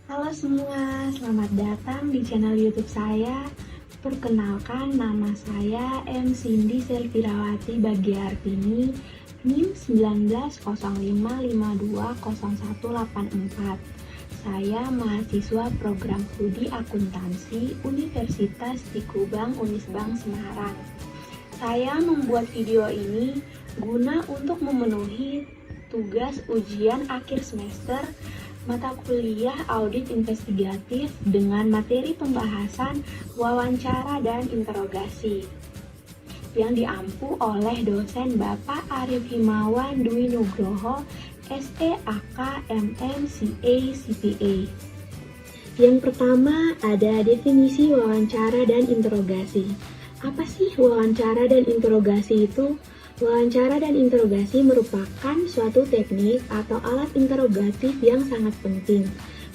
Halo semua, selamat datang di channel YouTube saya. Perkenalkan, nama saya M. Cindy Selvirawati Bagiartini, NIM 1905520184. Saya mahasiswa program studi akuntansi Universitas Tikubang Unisbank Semarang. Saya membuat video ini guna untuk memenuhi tugas ujian akhir semester mata kuliah audit investigatif dengan materi pembahasan wawancara dan interogasi yang diampu oleh dosen Bapak Arif Himawan Dwi Nugroho, SEAK MM CA CPA. Yang pertama ada definisi wawancara dan interogasi. Apa sih wawancara dan interogasi itu? Wawancara dan interogasi merupakan suatu teknik atau alat interogatif yang sangat penting.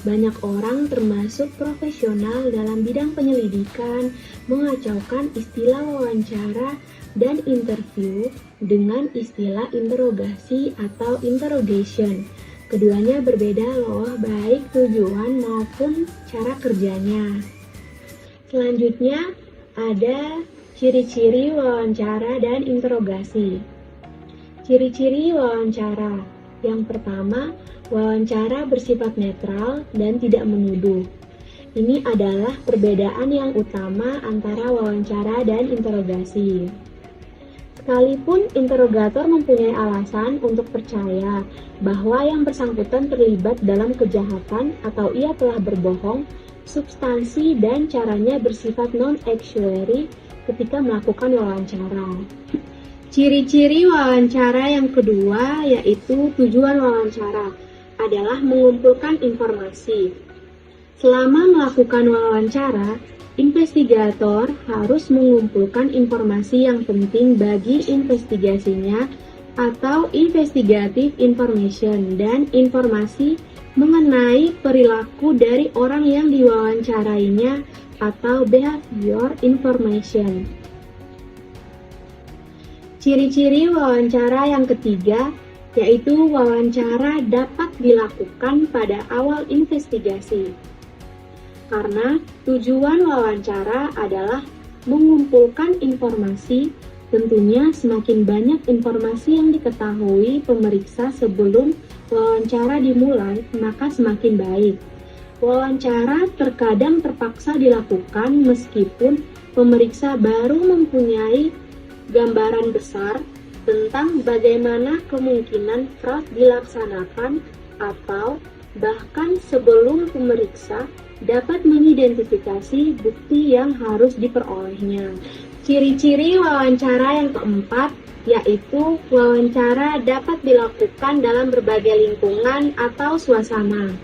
Banyak orang termasuk profesional dalam bidang penyelidikan mengacaukan istilah wawancara dan interview dengan istilah interogasi atau interrogation. Keduanya berbeda loh, baik tujuan maupun cara kerjanya. Selanjutnya ada ciri-ciri wawancara dan interogasi. Ciri-ciri wawancara. Yang pertama, wawancara bersifat netral dan tidak menuduh. Ini adalah perbedaan yang utama antara wawancara dan interogasi. Sekalipun interrogator mempunyai alasan untuk percaya bahwa yang bersangkutan terlibat dalam kejahatan atau ia telah berbohong, substansi dan caranya bersifat non-actuary ketika melakukan wawancara. Ciri-ciri wawancara yang kedua yaitu tujuan wawancara adalah mengumpulkan informasi. Selama melakukan wawancara, investigator harus mengumpulkan informasi yang penting bagi investigasinya atau investigative information dan informasi mengenai perilaku dari orang yang diwawancarainya atau behavior information. Ciri-ciri wawancara yang ketiga yaitu wawancara dapat dilakukan pada awal investigasi. Karena tujuan wawancara adalah mengumpulkan informasi, tentunya semakin banyak informasi yang diketahui pemeriksa sebelum wawancara dimulai, maka semakin baik. Wawancara terkadang terpaksa dilakukan meskipun pemeriksa baru mempunyai gambaran besar tentang bagaimana kemungkinan fraud dilaksanakan atau bahkan sebelum pemeriksa dapat mengidentifikasi bukti yang harus diperolehnya. Ciri-ciri wawancara yang keempat yaitu wawancara dapat dilakukan dalam berbagai lingkungan atau suasana.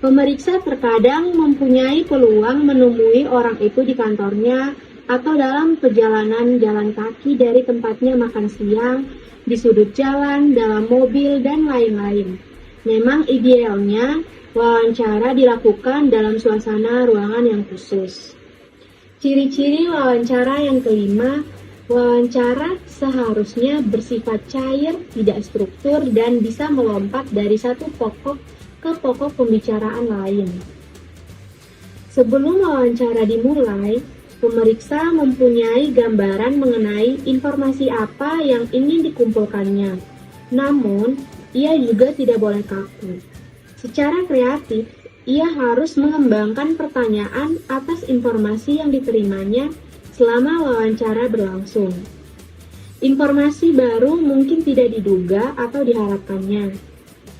Pemeriksa terkadang mempunyai peluang menemui orang itu di kantornya atau dalam perjalanan jalan kaki dari tempatnya makan siang, di sudut jalan, dalam mobil, dan lain-lain. Memang idealnya wawancara dilakukan dalam suasana ruangan yang khusus. Ciri-ciri wawancara yang kelima, wawancara seharusnya bersifat cair, tidak struktur, dan bisa melompat dari satu pokok ke pokok pembicaraan lain. Sebelum wawancara dimulai, pemeriksa mempunyai gambaran mengenai informasi apa yang ingin dikumpulkannya. Namun, ia juga tidak boleh kaku. Secara kreatif, ia harus mengembangkan pertanyaan atas informasi yang diterimanya selama wawancara berlangsung. Informasi baru mungkin tidak diduga atau diharapkannya.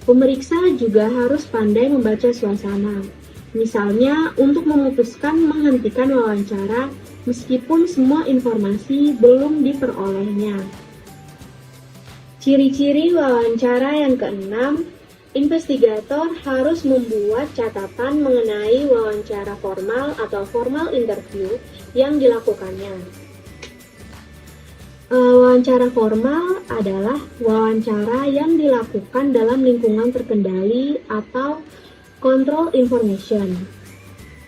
Pemeriksa juga harus pandai membaca suasana. Misalnya, untuk memutuskan menghentikan wawancara meskipun semua informasi belum diperolehnya. Ciri-ciri wawancara yang keenam, investigator harus membuat catatan mengenai wawancara formal atau formal interview yang dilakukannya. Wawancara formal adalah wawancara yang dilakukan dalam lingkungan terkendali atau control information.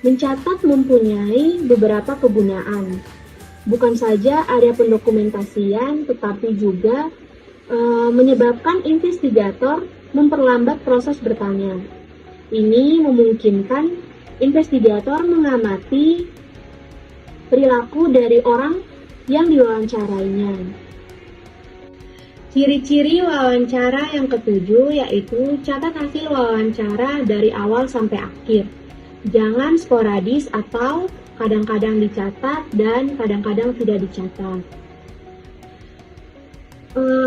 Mencatat mempunyai beberapa kegunaan. Bukan saja ada pendokumentasian, tetapi juga menyebabkan investigator memperlambat proses bertanya. Ini memungkinkan investigator mengamati perilaku dari orang yang diwawancarainya. Ciri-ciri wawancara yang ketujuh yaitu catat hasil wawancara dari awal sampai akhir. Jangan sporadis atau kadang-kadang dicatat dan kadang-kadang tidak dicatat.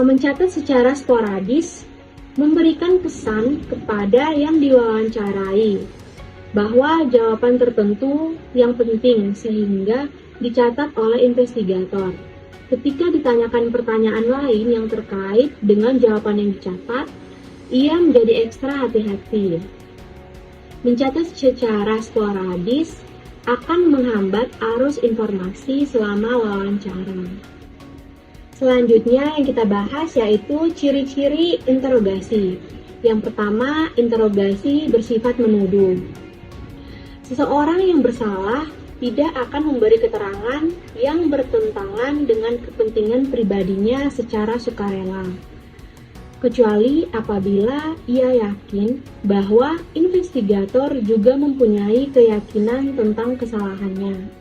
Mencatat secara sporadis memberikan kesan kepada yang diwawancarai bahwa jawaban tertentu yang penting sehingga dicatat oleh investigator. Ketika ditanyakan pertanyaan lain yang terkait dengan jawaban yang dicatat, ia menjadi ekstra hati-hati. Mencatat secara sporadis akan menghambat arus informasi selama wawancara. Selanjutnya yang kita bahas yaitu ciri-ciri interogasi. Yang pertama, interogasi bersifat menuduh. Seseorang yang bersalah tidak akan memberi keterangan yang bertentangan dengan kepentingan pribadinya secara sukarela, kecuali apabila ia yakin bahwa investigator juga mempunyai keyakinan tentang kesalahannya.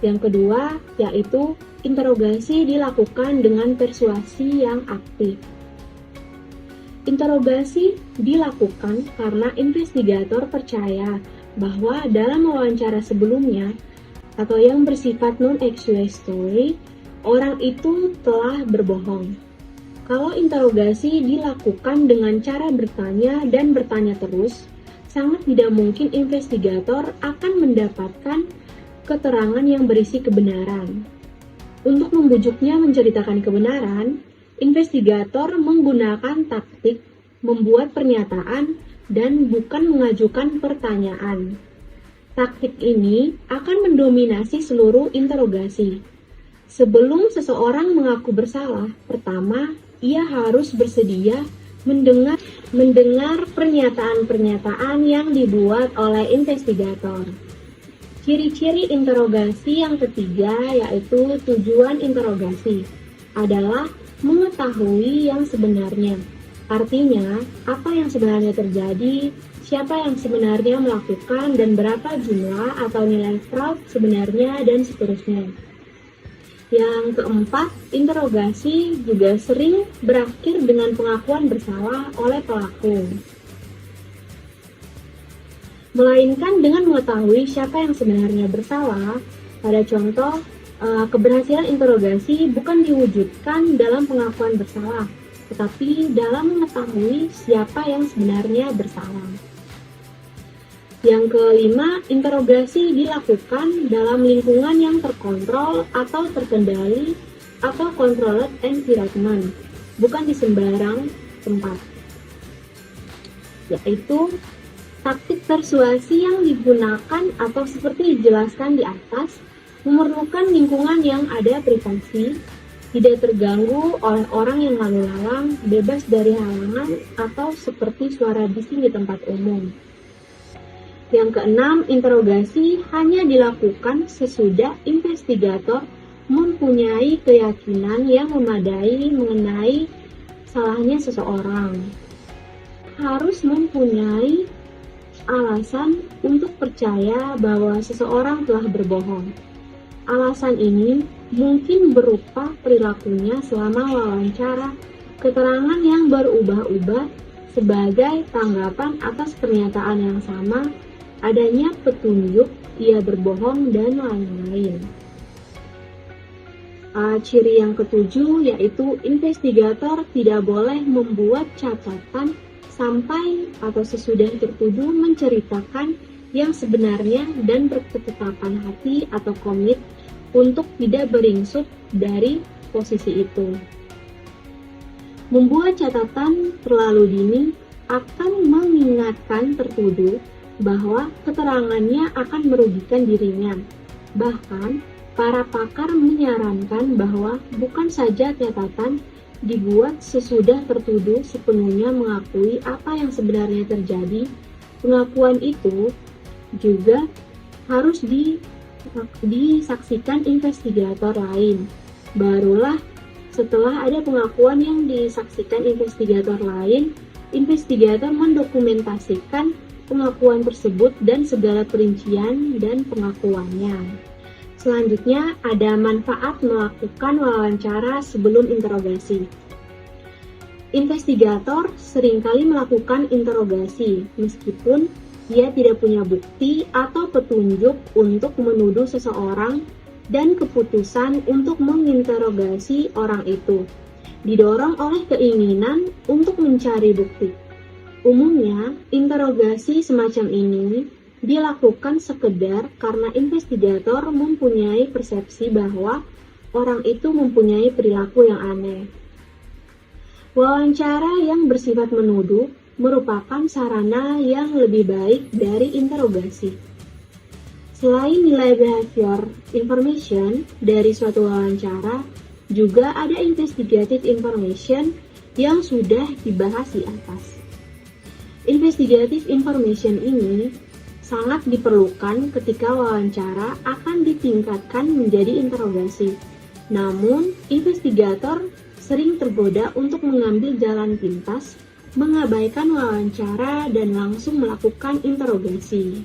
Yang kedua, yaitu interogasi dilakukan dengan persuasi yang aktif. Interogasi dilakukan karena investigator percaya bahwa dalam wawancara sebelumnya atau yang bersifat non-accusatory, orang itu telah berbohong. Kalau interogasi dilakukan dengan cara bertanya dan bertanya terus, sangat tidak mungkin investigator akan mendapatkan keterangan yang berisi kebenaran. Untuk membujuknya menceritakan kebenaran, investigator menggunakan taktik membuat pernyataan dan bukan mengajukan pertanyaan. Taktik ini akan mendominasi seluruh interogasi. Sebelum seseorang mengaku bersalah, pertama, ia harus bersedia mendengar pernyataan-pernyataan yang dibuat oleh investigator. Ciri-ciri interogasi yang ketiga yaitu tujuan interogasi adalah mengetahui yang sebenarnya. Artinya, apa yang sebenarnya terjadi, siapa yang sebenarnya melakukan, dan berapa jumlah atau nilai fraud sebenarnya, dan seterusnya. Yang keempat, interogasi juga sering berakhir dengan pengakuan bersalah oleh pelaku. Melainkan dengan mengetahui siapa yang sebenarnya bersalah. Pada contoh, keberhasilan interogasi bukan diwujudkan dalam pengakuan bersalah, tetapi dalam mengetahui siapa yang sebenarnya bersalah. Yang kelima, interogasi dilakukan dalam lingkungan yang terkontrol atau terkendali atau controlled environment, bukan di sembarang tempat. Yaitu taktik persuasi yang digunakan atau seperti dijelaskan di atas memerlukan lingkungan yang ada privasi, tidak terganggu oleh orang yang lalu lalang, bebas dari halangan atau seperti suara bising di tempat umum. Yang keenam, interogasi hanya dilakukan sesudah investigator mempunyai keyakinan yang memadai mengenai salahnya seseorang. Harus mempunyai alasan untuk percaya bahwa seseorang telah berbohong. Alasan ini mungkin berupa perilakunya selama wawancara, keterangan yang berubah-ubah sebagai tanggapan atas pernyataan yang sama, adanya petunjuk ia berbohong, dan lain-lain. Ciri yang ketujuh yaitu investigator tidak boleh membuat catatan sampai atau sesudah tertuduh menceritakan yang sebenarnya dan berketetapan hati atau komit untuk tidak beringsut dari posisi itu. Membuat catatan terlalu dini akan mengingatkan tertuduh bahwa keterangannya akan merugikan dirinya. Bahkan, para pakar menyarankan bahwa bukan saja catatan dibuat sesudah tertuduh sepenuhnya mengakui apa yang sebenarnya terjadi, pengakuan itu juga harus disaksikan investigator lain. Barulah setelah ada pengakuan yang disaksikan investigator lain, investigator mendokumentasikan pengakuan tersebut dan segala perincian dan pengakuannya. Selanjutnya, ada manfaat melakukan wawancara sebelum interogasi. Investigator seringkali melakukan interogasi meskipun ia tidak punya bukti atau petunjuk untuk menuduh seseorang dan keputusan untuk menginterogasi orang itu didorong oleh keinginan untuk mencari bukti. Umumnya, interogasi semacam ini dilakukan sekedar karena investigator mempunyai persepsi bahwa orang itu mempunyai perilaku yang aneh. Wawancara yang bersifat menuduh merupakan sarana yang lebih baik dari interogasi. Selain nilai behavior information dari suatu wawancara, juga ada investigative information yang sudah dibahas di atas. Investigative information ini sangat diperlukan ketika wawancara akan ditingkatkan menjadi interogasi. Namun, investigator sering tergoda untuk mengambil jalan pintas, mengabaikan wawancara dan langsung melakukan interogasi.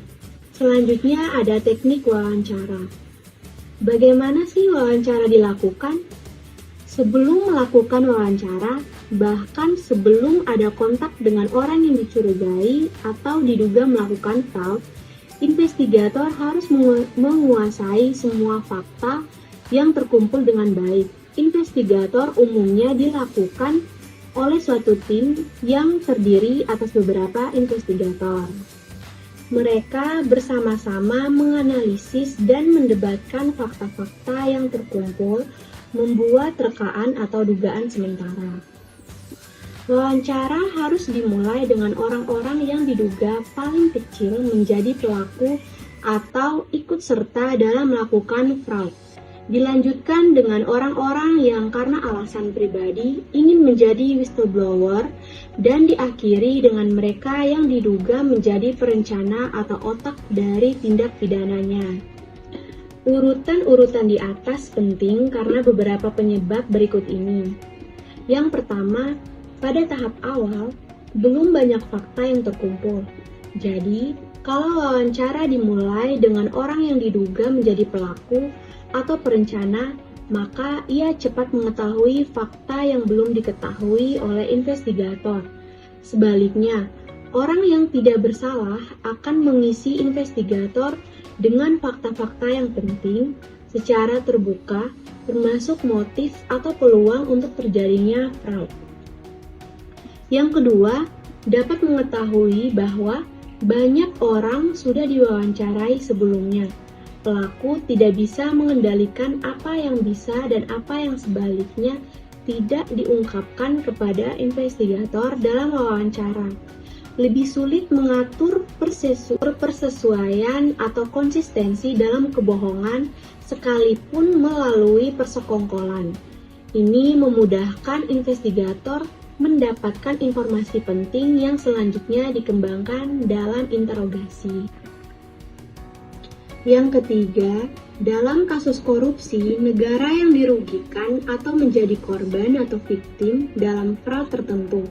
Selanjutnya ada teknik wawancara. Bagaimana sih wawancara dilakukan? Sebelum melakukan wawancara, bahkan sebelum ada kontak dengan orang yang dicurigai atau diduga melakukan fraud, investigator harus menguasai semua fakta yang terkumpul dengan baik. Investigator umumnya dilakukan oleh suatu tim yang terdiri atas beberapa investigator. Mereka bersama-sama menganalisis dan mendebatkan fakta-fakta yang terkumpul, membuat rekaan atau dugaan sementara. Wawancara harus dimulai dengan orang-orang yang diduga paling kecil menjadi pelaku atau ikut serta dalam melakukan fraud. Dilanjutkan dengan orang-orang yang karena alasan pribadi ingin menjadi whistleblower dan diakhiri dengan mereka yang diduga menjadi perencana atau otak dari tindak pidananya. Urutan-urutan di atas penting karena beberapa penyebab berikut ini. Yang pertama, pada tahap awal, belum banyak fakta yang terkumpul. Jadi, kalau wawancara dimulai dengan orang yang diduga menjadi pelaku atau perencana, maka ia cepat mengetahui fakta yang belum diketahui oleh investigator. Sebaliknya, orang yang tidak bersalah akan mengisi investigator dengan fakta-fakta yang penting secara terbuka, termasuk motif atau peluang untuk terjadinya fraud. Yang kedua, dapat mengetahui bahwa banyak orang sudah diwawancarai sebelumnya. Pelaku tidak bisa mengendalikan apa yang bisa dan apa yang sebaliknya tidak diungkapkan kepada investigator dalam wawancara. Lebih sulit mengatur persesuaian atau konsistensi dalam kebohongan sekalipun melalui persekongkolan. Ini memudahkan investigator mendapatkan informasi penting yang selanjutnya dikembangkan dalam interogasi. Yang ketiga, dalam kasus korupsi, negara yang dirugikan atau menjadi korban atau victim dalam fraud tertentu.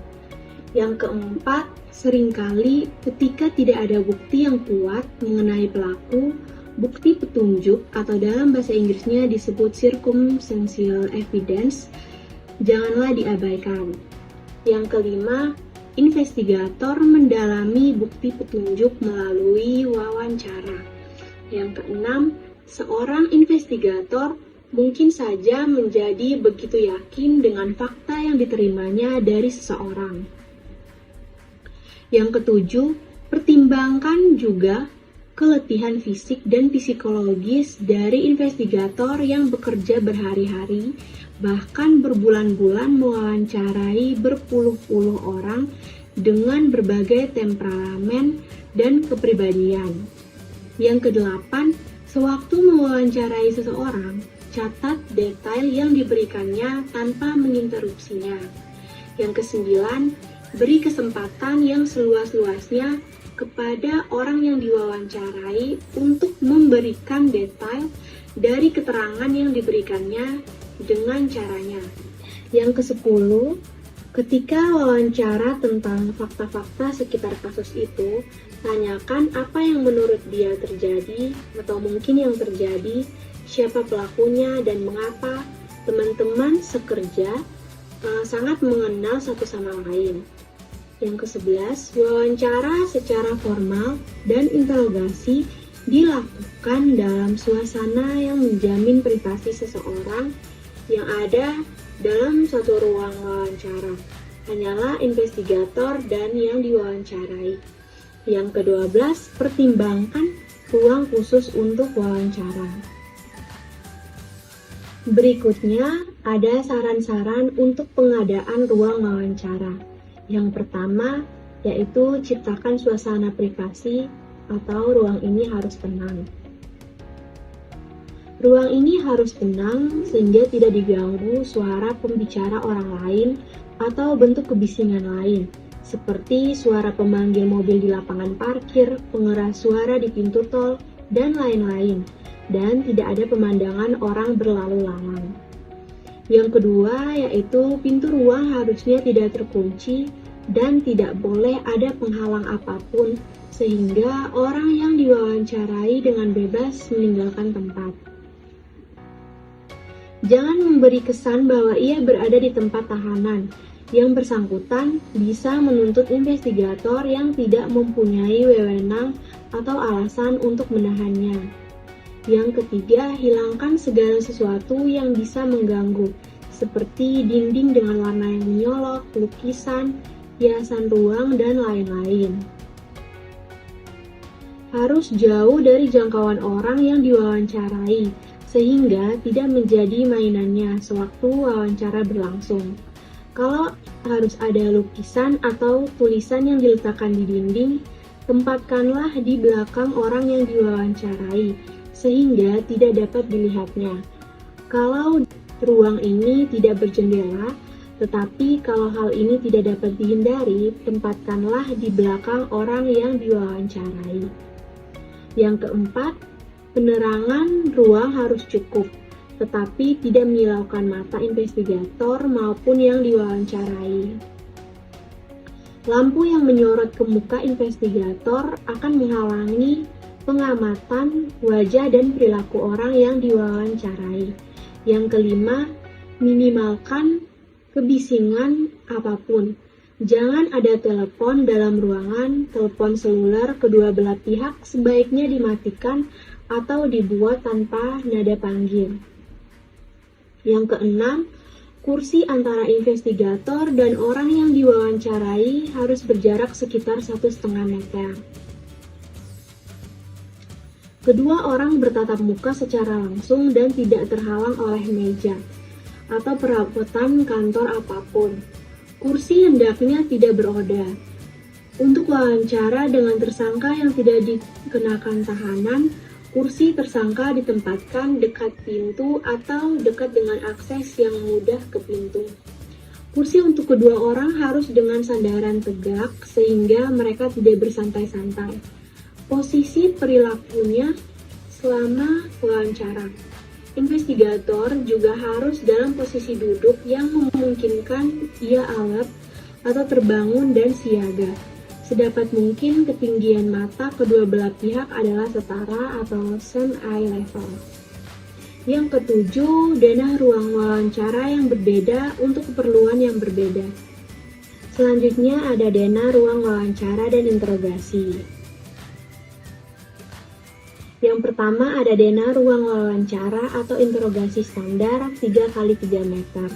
Yang keempat, seringkali ketika tidak ada bukti yang kuat mengenai pelaku, bukti petunjuk atau dalam bahasa Inggrisnya disebut circumstantial evidence, janganlah diabaikan. Yang kelima, investigator mendalami bukti petunjuk melalui wawancara. Yang keenam, seorang investigator mungkin saja menjadi begitu yakin dengan fakta yang diterimanya dari seseorang. Yang ketujuh, pertimbangkan juga keletihan fisik dan psikologis dari investigator yang bekerja berhari-hari, bahkan berbulan-bulan mewawancarai berpuluh-puluh orang dengan berbagai temperamen dan kepribadian. Yang kedelapan, sewaktu mewawancarai seseorang, catat detail yang diberikannya tanpa menginterupsinya. Yang kesembilan, beri kesempatan yang seluas-luasnya kepada orang yang diwawancarai untuk memberikan detail dari keterangan yang diberikannya dengan caranya. Yang kesepuluh, Ketika wawancara tentang fakta-fakta sekitar kasus itu, tanyakan apa yang menurut dia terjadi atau mungkin yang terjadi, siapa pelakunya dan mengapa. Teman-teman sekerja sangat mengenal satu sama lain. Yang ke-11, wawancara secara formal dan interogasi dilakukan dalam suasana yang menjamin privasi seseorang yang ada dalam satu ruang wawancara. Hanyalah investigator dan yang diwawancarai. Yang ke-12, pertimbangkan ruang khusus untuk wawancara. Berikutnya ada saran-saran untuk pengadaan ruang wawancara. Yang pertama, yaitu ciptakan suasana privasi atau ruang ini harus tenang. Ruang ini harus tenang sehingga tidak diganggu suara pembicara orang lain atau bentuk kebisingan lain, seperti suara pemanggil mobil di lapangan parkir, pengeras suara di pintu tol, dan lain-lain, dan tidak ada pemandangan orang berlalu lalang. Yang kedua, yaitu pintu ruang harusnya tidak terkunci dan tidak boleh ada penghalang apapun sehingga orang yang diwawancarai dengan bebas meninggalkan tempat. Jangan memberi kesan bahwa ia berada di tempat tahanan. Yang bersangkutan bisa menuntut investigator yang tidak mempunyai wewenang atau alasan untuk menahannya. Yang ketiga, hilangkan segala sesuatu yang bisa mengganggu, seperti dinding dengan warna yang menyolok, lukisan, hiasan ruang, dan lain-lain. Harus jauh dari jangkauan orang yang diwawancarai, sehingga tidak menjadi mainannya sewaktu wawancara berlangsung. Kalau harus ada lukisan atau tulisan yang diletakkan di dinding, tempatkanlah di belakang orang yang diwawancarai, sehingga tidak dapat dilihatnya. Kalau ruang ini tidak berjendela, tetapi kalau hal ini tidak dapat dihindari, tempatkanlah di belakang orang yang diwawancarai. Yang keempat, penerangan ruang harus cukup, tetapi tidak menyilaukan mata investigator maupun yang diwawancarai. Lampu yang menyorot ke muka investigator akan menghalangi pengamatan wajah dan perilaku orang yang diwawancarai. Yang kelima, minimalkan kebisingan apapun. Jangan ada telepon dalam ruangan. Telepon seluler kedua belah pihak sebaiknya dimatikan atau dibuat tanpa nada panggil. Yang keenam, kursi antara investigator dan orang yang diwawancarai harus berjarak sekitar 1,5 meter. Kedua orang bertatap muka secara langsung dan tidak terhalang oleh meja atau perabotan kantor apapun. Kursi hendaknya tidak beroda. Untuk wawancara dengan tersangka yang tidak dikenakan tahanan, kursi tersangka ditempatkan dekat pintu atau dekat dengan akses yang mudah ke pintu. Kursi untuk kedua orang harus dengan sandaran tegak sehingga mereka tidak bersantai-santai. Posisi perilakunya selama wawancara. Investigator juga harus dalam posisi duduk yang memungkinkan ia alert atau terbangun dan siaga. Sedapat mungkin ketinggian mata kedua belah pihak adalah setara atau same eye level. Yang ketujuh, dana ruang wawancara yang berbeda untuk keperluan yang berbeda. Selanjutnya ada dana ruang wawancara dan interogasi. Yang pertama ada dana ruang wawancara atau interogasi standar 3x3 meter.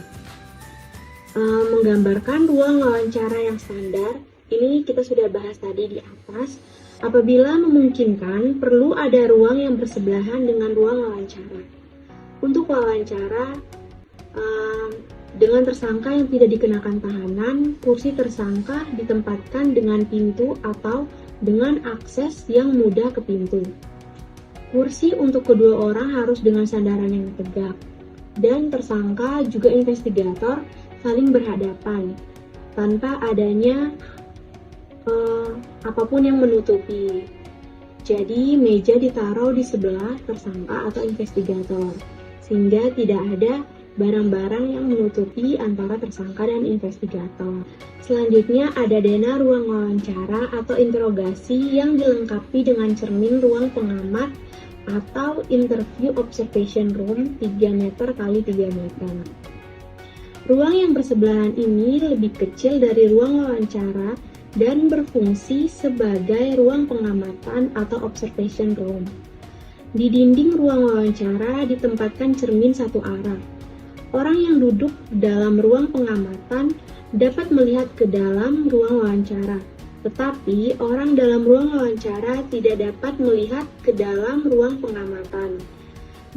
Menggambarkan ruang wawancara yang standar, ini kita sudah bahas tadi di atas. Apabila memungkinkan, perlu ada ruang yang bersebelahan dengan ruang wawancara. Untuk wawancara dengan tersangka yang tidak dikenakan tahanan, kursi tersangka ditempatkan dengan pintu atau dengan akses yang mudah ke pintu. Kursi untuk kedua orang harus dengan sandaran yang tegak, dan tersangka juga investigator saling berhadapan, tanpa adanya apapun yang menutupi. Jadi meja ditaruh di sebelah tersangka atau investigator, sehingga tidak ada barang-barang yang menutupi antara tersangka dan investigator. Selanjutnya ada denah ruang wawancara atau interogasi yang dilengkapi dengan cermin ruang pengamat atau interview observation room 3 meter x 3 meter. Ruang yang bersebelahan ini lebih kecil dari ruang wawancara dan berfungsi sebagai ruang pengamatan atau observation room. Di dinding ruang wawancara ditempatkan cermin satu arah. Orang yang duduk dalam ruang pengamatan dapat melihat ke dalam ruang wawancara, tetapi orang dalam ruang wawancara tidak dapat melihat ke dalam ruang pengamatan.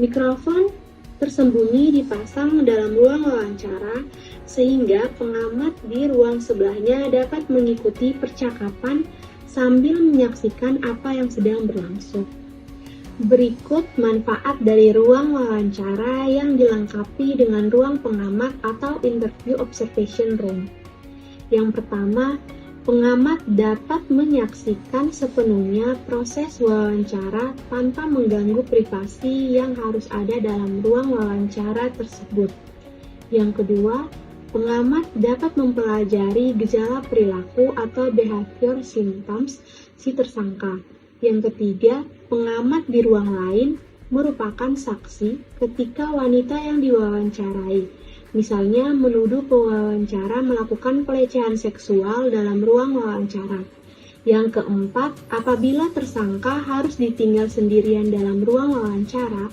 Mikrofon tersembunyi dipasang dalam ruang wawancara sehingga pengamat di ruang sebelahnya dapat mengikuti percakapan sambil menyaksikan apa yang sedang berlangsung. Berikut manfaat dari ruang wawancara yang dilengkapi dengan ruang pengamat atau interview observation room. Yang pertama, pengamat dapat menyaksikan sepenuhnya proses wawancara tanpa mengganggu privasi yang harus ada dalam ruang wawancara tersebut. Yang kedua, pengamat dapat mempelajari gejala perilaku atau behavior symptoms si tersangka. Yang ketiga, pengamat di ruang lain merupakan saksi ketika wanita yang diwawancarai, misalnya menuduh pewawancara melakukan pelecehan seksual dalam ruang wawancara. Yang keempat, apabila tersangka harus ditinggal sendirian dalam ruang wawancara,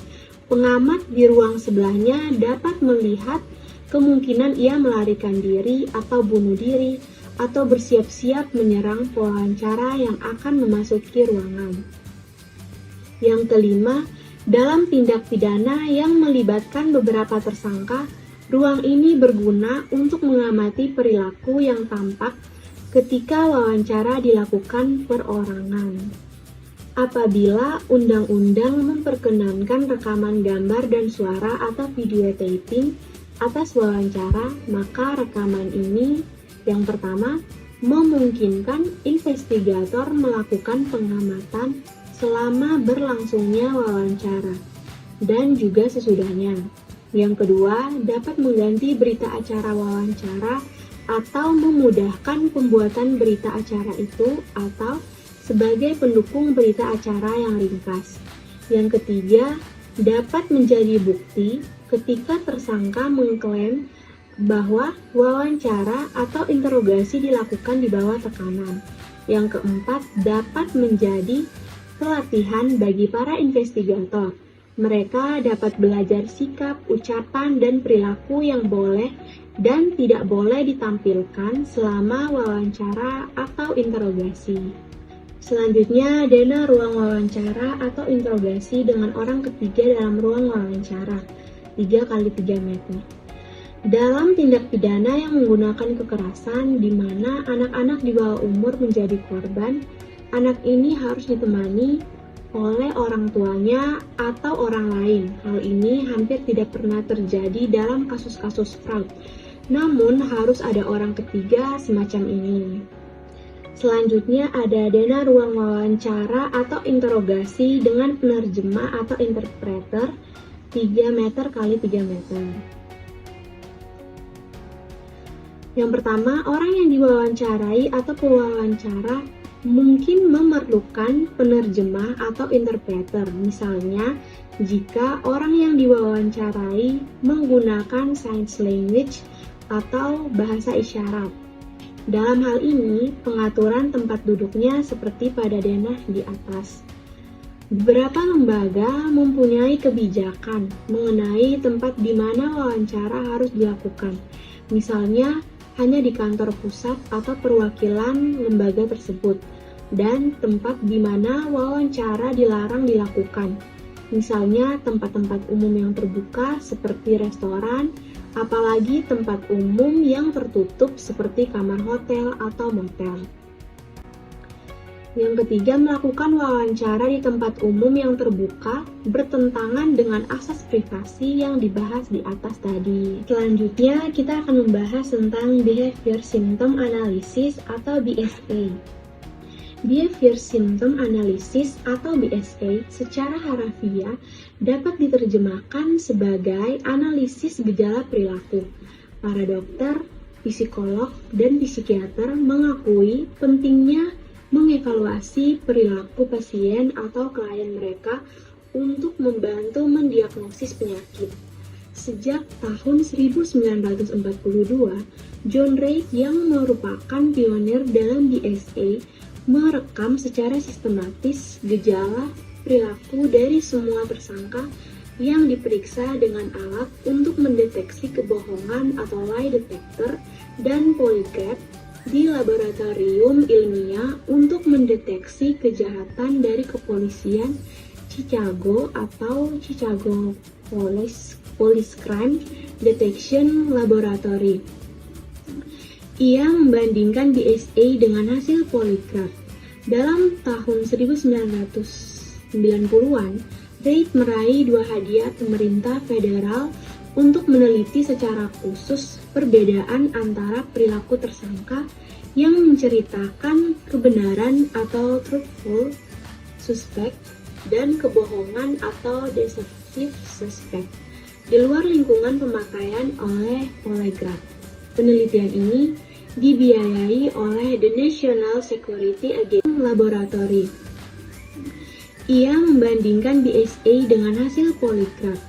pengamat di ruang sebelahnya dapat melihat kemungkinan ia melarikan diri atau bunuh diri atau bersiap-siap menyerang pewawancara yang akan memasuki ruangan. Yang kelima, dalam tindak pidana yang melibatkan beberapa tersangka, ruang ini berguna untuk mengamati perilaku yang tampak ketika wawancara dilakukan perorangan. Apabila undang-undang memperkenankan rekaman gambar dan suara atau video taping atas wawancara, maka rekaman ini yang pertama memungkinkan investigator melakukan pengamatan selama berlangsungnya wawancara dan juga sesudahnya. Yang kedua, dapat mengganti berita acara wawancara atau memudahkan pembuatan berita acara itu atau sebagai pendukung berita acara yang ringkas. Yang ketiga, dapat menjadi bukti ketika tersangka mengklaim bahwa wawancara atau interogasi dilakukan di bawah tekanan. Yang keempat, dapat menjadi pelatihan bagi para investigator. Mereka dapat belajar sikap, ucapan, dan perilaku yang boleh dan tidak boleh ditampilkan selama wawancara atau interogasi. Selanjutnya, denah ruang wawancara atau interogasi dengan orang ketiga dalam ruang wawancara 3 x 3 meter. Dalam tindak pidana yang menggunakan kekerasan di mana anak-anak di bawah umur menjadi korban, anak ini harus ditemani oleh orang tuanya atau orang lain. Hal ini hampir tidak pernah terjadi dalam kasus-kasus fraud, namun harus ada orang ketiga semacam ini. Selanjutnya ada denah ruang wawancara atau interogasi dengan penerjemah atau interpreter 3 meter x 3 meter. Yang pertama, orang yang diwawancarai atau pewawancara mungkin memerlukan penerjemah atau interpreter. Misalnya, jika orang yang diwawancarai menggunakan sign language atau bahasa isyarat. Dalam hal ini, pengaturan tempat duduknya seperti pada denah di atas. Beberapa lembaga mempunyai kebijakan mengenai tempat di mana wawancara harus dilakukan. Misalnya, hanya di kantor pusat atau perwakilan lembaga tersebut, dan tempat di mana wawancara dilarang dilakukan. Misalnya tempat-tempat umum yang terbuka seperti restoran, apalagi tempat umum yang tertutup seperti kamar hotel atau motel. Yang ketiga, melakukan wawancara di tempat umum yang terbuka bertentangan dengan asas privasi yang dibahas di atas tadi. Selanjutnya, kita akan membahas tentang Behavior Symptom Analysis atau BSA. Behavior Symptom Analysis atau BSA secara harafiah dapat diterjemahkan sebagai analisis gejala perilaku. Para dokter, psikolog, dan psikiater mengakui pentingnya mengevaluasi perilaku pasien atau klien mereka untuk membantu mendiagnosis penyakit. Sejak tahun 1942, John Reid yang merupakan pionir dalam BSA merekam secara sistematis gejala perilaku dari semua tersangka yang diperiksa dengan alat untuk mendeteksi kebohongan atau lie detector dan polygraph di laboratorium ilmiah untuk mendeteksi kejahatan dari kepolisian Chicago atau Chicago Police Crime Detection Laboratory. Ia membandingkan BSA dengan hasil poligraf. Dalam tahun 1990-an, Reid meraih 2 hadiah pemerintah federal untuk meneliti secara khusus perbedaan antara perilaku tersangka yang menceritakan kebenaran atau truthful suspect dan kebohongan atau deceptive suspect di luar lingkungan pemakaian oleh poligraf. Penelitian ini dibiayai oleh The National Security Agency Laboratory. Ia membandingkan BSA dengan hasil poligraf.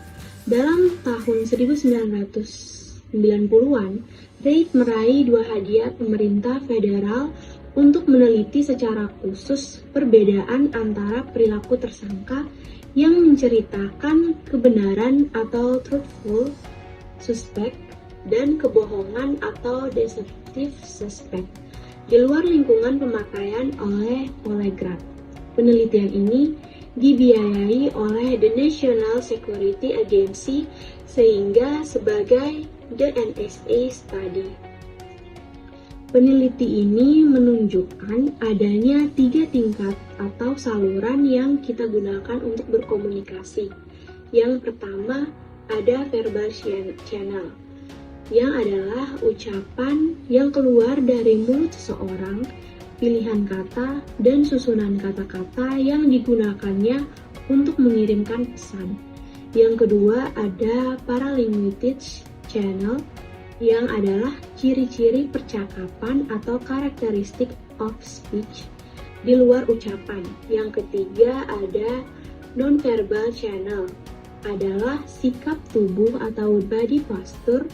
Dalam tahun 1990-an, Reid meraih 2 hadiah pemerintah federal untuk meneliti secara khusus perbedaan antara perilaku tersangka yang menceritakan kebenaran atau truthful suspect dan kebohongan atau deceptive suspect di luar lingkungan pemakaian oleh poligraf. Penelitian ini dibiayai oleh The National Security Agency sehingga sebagai the NSA Study. Peneliti ini menunjukkan adanya 3 tingkat atau saluran yang kita gunakan untuk berkomunikasi. Yang pertama ada verbal channel, yang adalah ucapan yang keluar dari mulut seseorang, pilihan kata, dan susunan kata-kata yang digunakannya untuk mengirimkan pesan. Yang kedua ada paralinguistic channel, yang adalah ciri-ciri percakapan atau karakteristik of speech di luar ucapan. Yang ketiga ada non-verbal channel, adalah sikap tubuh atau body posture,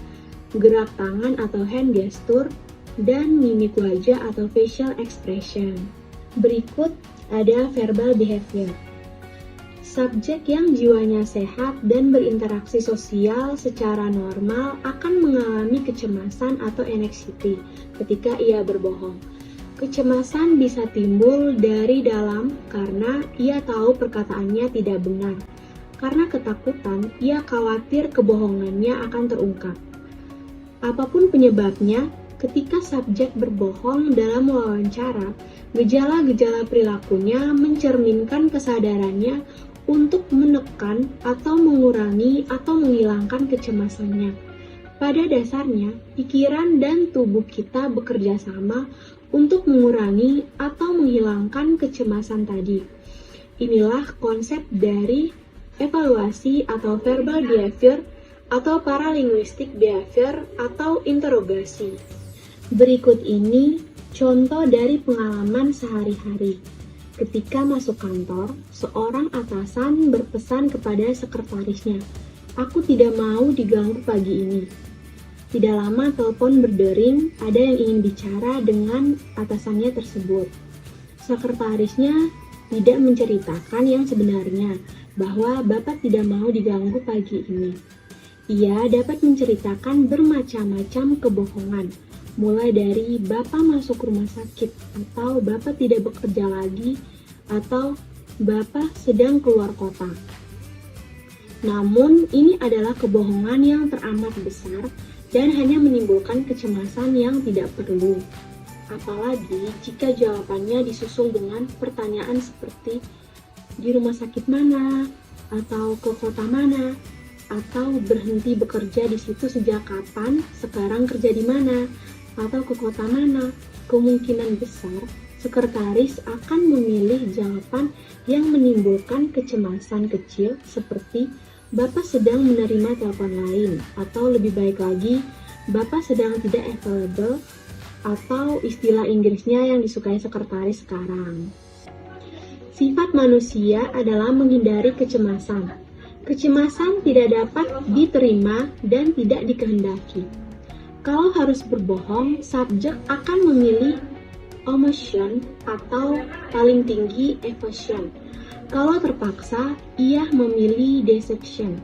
gerak tangan atau hand gesture, dan mimik wajah atau facial expression. Berikut ada verbal behavior. Subjek yang jiwanya sehat dan berinteraksi sosial secara normal akan mengalami kecemasan atau anxiety ketika ia berbohong. Kecemasan bisa timbul dari dalam karena ia tahu perkataannya tidak benar. Karena ketakutan, ia khawatir kebohongannya akan terungkap. Apapun penyebabnya, ketika subjek berbohong dalam wawancara, gejala-gejala perilakunya mencerminkan kesadarannya untuk menekan atau mengurangi atau menghilangkan kecemasannya. Pada dasarnya, pikiran dan tubuh kita bekerja sama untuk mengurangi atau menghilangkan kecemasan tadi. Inilah konsep dari evaluasi atau verbal behavior atau paralinguistic behavior atau interogasi. Berikut ini contoh dari pengalaman sehari-hari. Ketika masuk kantor, seorang atasan berpesan kepada sekretarisnya, "Aku tidak mau diganggu pagi ini." Tidak lama telepon berdering, ada yang ingin bicara dengan atasannya tersebut. Sekretarisnya tidak menceritakan yang sebenarnya, bahwa Bapak tidak mau diganggu pagi ini. Ia dapat menceritakan bermacam-macam kebohongan, mulai dari Bapak masuk rumah sakit, atau Bapak tidak bekerja lagi, atau Bapak sedang keluar kota. Namun, ini adalah kebohongan yang teramat besar dan hanya menimbulkan kecemasan yang tidak perlu. Apalagi jika jawabannya disusul dengan pertanyaan seperti, di rumah sakit mana, atau ke kota mana, atau berhenti bekerja di situ sejak kapan, sekarang kerja di mana, atau ke kota mana. Kemungkinan besar sekretaris akan memilih jawaban yang menimbulkan kecemasan kecil seperti Bapak sedang menerima telepon lain, atau lebih baik lagi, Bapak sedang tidak available, atau istilah Inggrisnya yang disukai sekretaris sekarang. Sifat manusia adalah menghindari kecemasan. Kecemasan tidak dapat diterima dan tidak dikehendaki. Kalau harus berbohong, subjek akan memilih omission atau paling tinggi evasion. Kalau terpaksa, ia memilih deception.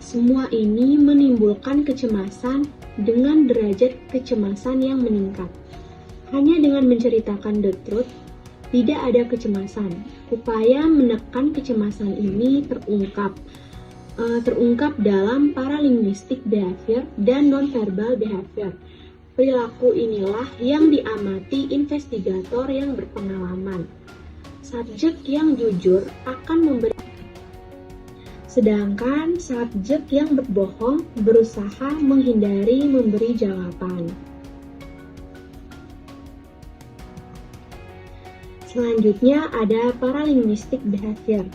Semua ini menimbulkan kecemasan dengan derajat kecemasan yang meningkat. Hanya dengan menceritakan the truth, tidak ada kecemasan. Upaya menekan kecemasan ini terungkap dalam paralinguistic behavior dan nonverbal behavior. Perilaku inilah yang diamati investigator yang berpengalaman. Subjek yang jujur akan memberi, sedangkan subjek yang berbohong berusaha menghindari memberi jawaban. Selanjutnya ada paralinguistic behavior.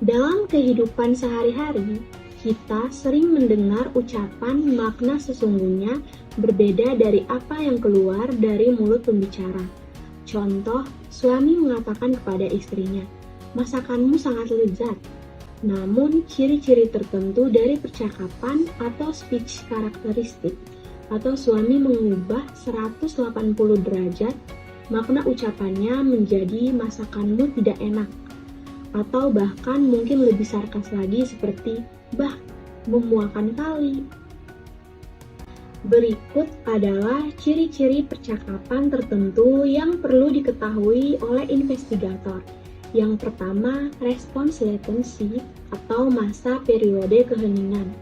Dalam kehidupan sehari-hari, kita sering mendengar ucapan makna sesungguhnya berbeda dari apa yang keluar dari mulut pembicara. Contoh, suami mengatakan kepada istrinya, "Masakanmu sangat lezat." Namun, ciri-ciri tertentu dari percakapan atau speech karakteristik atau suami mengubah 180 derajat makna ucapannya menjadi "masakanmu tidak enak." Atau bahkan mungkin lebih sarkas lagi seperti, "Bah, memuakan kali." Berikut adalah ciri-ciri percakapan tertentu yang perlu diketahui oleh investigator. Yang pertama, response latency atau masa periode keheningan.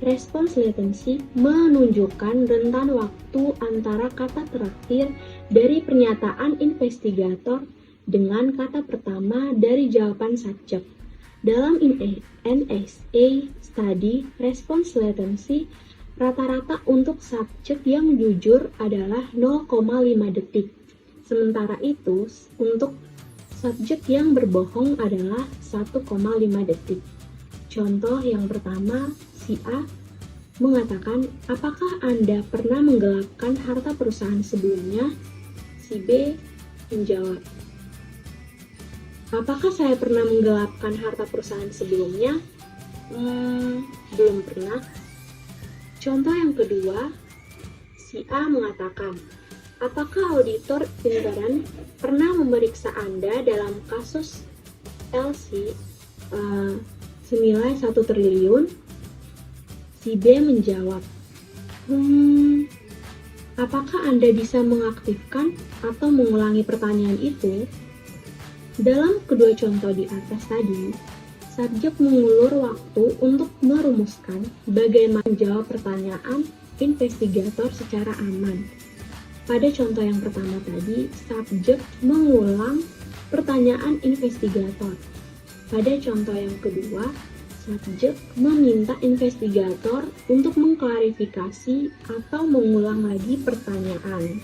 Response latency menunjukkan rentan waktu antara kata terakhir dari pernyataan investigator dengan kata pertama dari jawaban subjek. Dalam NSA study, response latency rata-rata untuk subjek yang jujur adalah 0,5 detik. Sementara itu, untuk subjek yang berbohong adalah 1,5 detik. Contoh yang pertama, si A mengatakan, "Apakah Anda pernah menggelapkan harta perusahaan sebelumnya?" Si B menjawab, "Apakah saya pernah menggelapkan harta perusahaan sebelumnya?" Belum pernah. Contoh yang kedua, si A mengatakan, "Apakah auditor intern pernah memeriksa Anda dalam kasus LC senilai 1 triliun?" Si B menjawab, "Apakah Anda bisa mengaktifkan atau mengulangi pertanyaan itu?" Dalam kedua contoh di atas tadi, subjek mengulur waktu untuk merumuskan bagaimana menjawab pertanyaan investigator secara aman. Pada contoh yang pertama tadi, subjek mengulang pertanyaan investigator. Pada contoh yang kedua, subjek meminta investigator untuk mengklarifikasi atau mengulang lagi pertanyaan.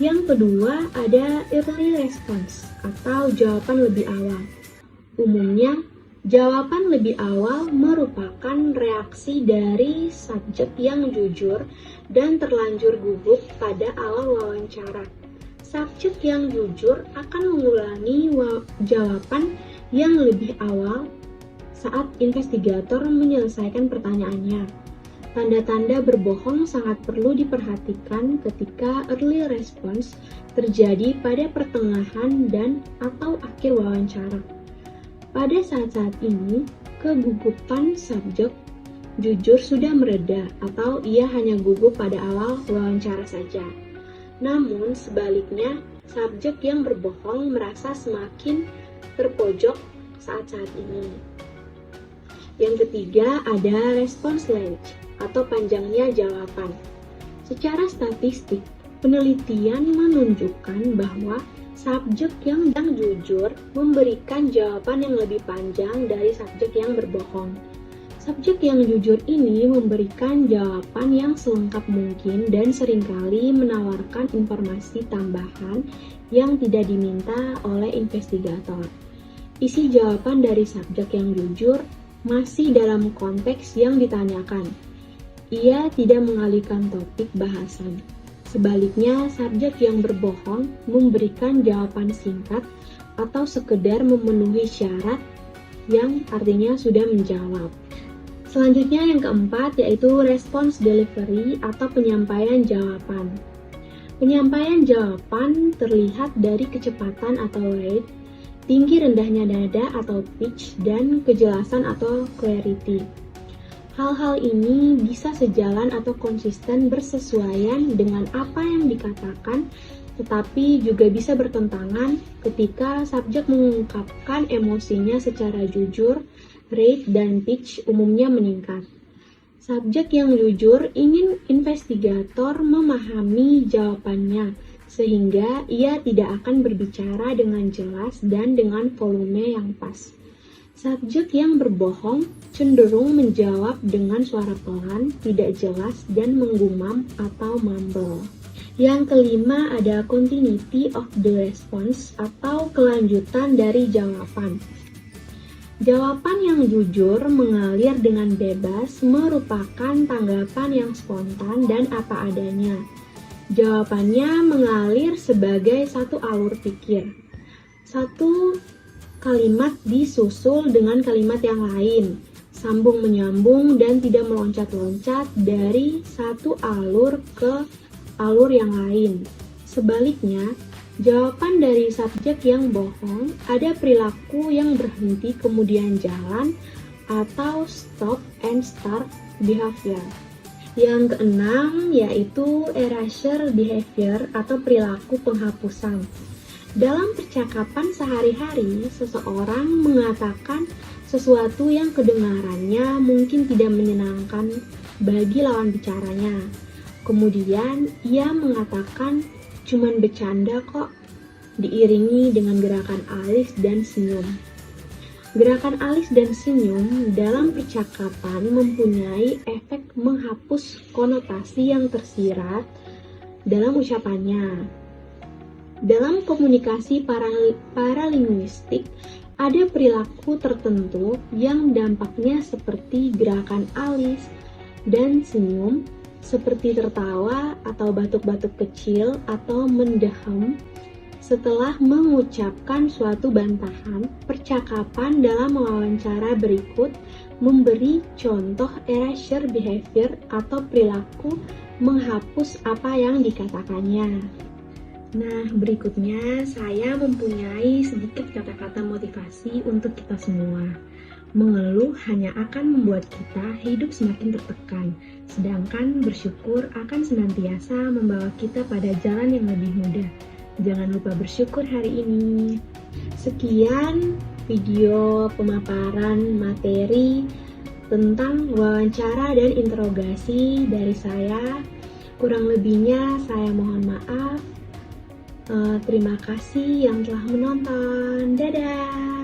Yang kedua ada early response atau jawaban lebih awal. Umumnya, jawaban lebih awal merupakan reaksi dari subjek yang jujur dan terlanjur gugup pada awal wawancara. Subjek yang jujur akan mengulangi jawaban yang lebih awal saat investigator menyelesaikan pertanyaannya. Tanda-tanda berbohong sangat perlu diperhatikan ketika early response terjadi pada pertengahan dan atau akhir wawancara. Pada saat-saat ini, kegugupan subjek jujur sudah mereda atau ia hanya gugup pada awal wawancara saja. Namun sebaliknya, subjek yang berbohong merasa semakin terpojok saat-saat ini. Yang ketiga ada response length atau panjangnya jawaban. Secara statistik, penelitian menunjukkan bahwa subjek yang jujur memberikan jawaban yang lebih panjang dari subjek yang berbohong. Subjek yang jujur ini memberikan jawaban yang selengkap mungkin dan seringkali menawarkan informasi tambahan yang tidak diminta oleh investigator. Isi jawaban dari subjek yang jujur masih dalam konteks yang ditanyakan. Ia tidak mengalihkan topik bahasan. Sebaliknya, subjek yang berbohong memberikan jawaban singkat atau sekedar memenuhi syarat yang artinya sudah menjawab. Selanjutnya yang keempat yaitu response delivery atau penyampaian jawaban. Penyampaian jawaban terlihat dari kecepatan atau rate, tinggi rendahnya nada atau pitch, dan kejelasan atau clarity. Hal-hal ini bisa sejalan atau konsisten bersesuaian dengan apa yang dikatakan, tetapi juga bisa bertentangan ketika subjek mengungkapkan emosinya secara jujur. Rate dan pitch umumnya meningkat. Subjek yang jujur ingin investigator memahami jawabannya, sehingga ia tidak akan berbicara dengan jelas dan dengan volume yang pas. Subjek yang berbohong cenderung menjawab dengan suara pelan, tidak jelas, dan menggumam atau mumble. Yang kelima ada continuity of the response atau kelanjutan dari jawaban. Jawaban yang jujur mengalir dengan bebas merupakan tanggapan yang spontan dan apa adanya. Jawabannya mengalir sebagai satu alur pikir. Satu kalimat disusul dengan kalimat yang lain, sambung menyambung dan tidak meloncat-loncat dari satu alur ke alur yang lain. Sebaliknya, jawaban dari subjek yang bohong ada perilaku yang berhenti kemudian jalan atau stop and start behavior. Yang keenam yaitu erasure behavior atau perilaku penghapusan. Dalam percakapan sehari-hari, seseorang mengatakan sesuatu yang kedengarannya mungkin tidak menyenangkan bagi lawan bicaranya. Kemudian ia mengatakan cuman bercanda kok, diiringi dengan gerakan alis dan senyum. Gerakan alis dan senyum dalam percakapan mempunyai efek menghapus konotasi yang tersirat dalam ucapannya. Dalam komunikasi paralinguistik, ada perilaku tertentu yang dampaknya seperti gerakan alis dan senyum, seperti tertawa atau batuk-batuk kecil atau mendehem setelah mengucapkan suatu bantahan. Percakapan dalam wawancara berikut memberi contoh erasure behavior atau perilaku menghapus apa yang dikatakannya. Nah, berikutnya saya mempunyai sedikit kata-kata motivasi untuk kita semua. Mengeluh hanya akan membuat kita hidup semakin tertekan, sedangkan bersyukur akan senantiasa membawa kita pada jalan yang lebih mudah. Jangan lupa bersyukur hari ini. Sekian video pemaparan materi tentang wawancara dan interogasi dari saya. Kurang lebihnya saya mohon maaf. Terima kasih yang telah menonton. Dadah!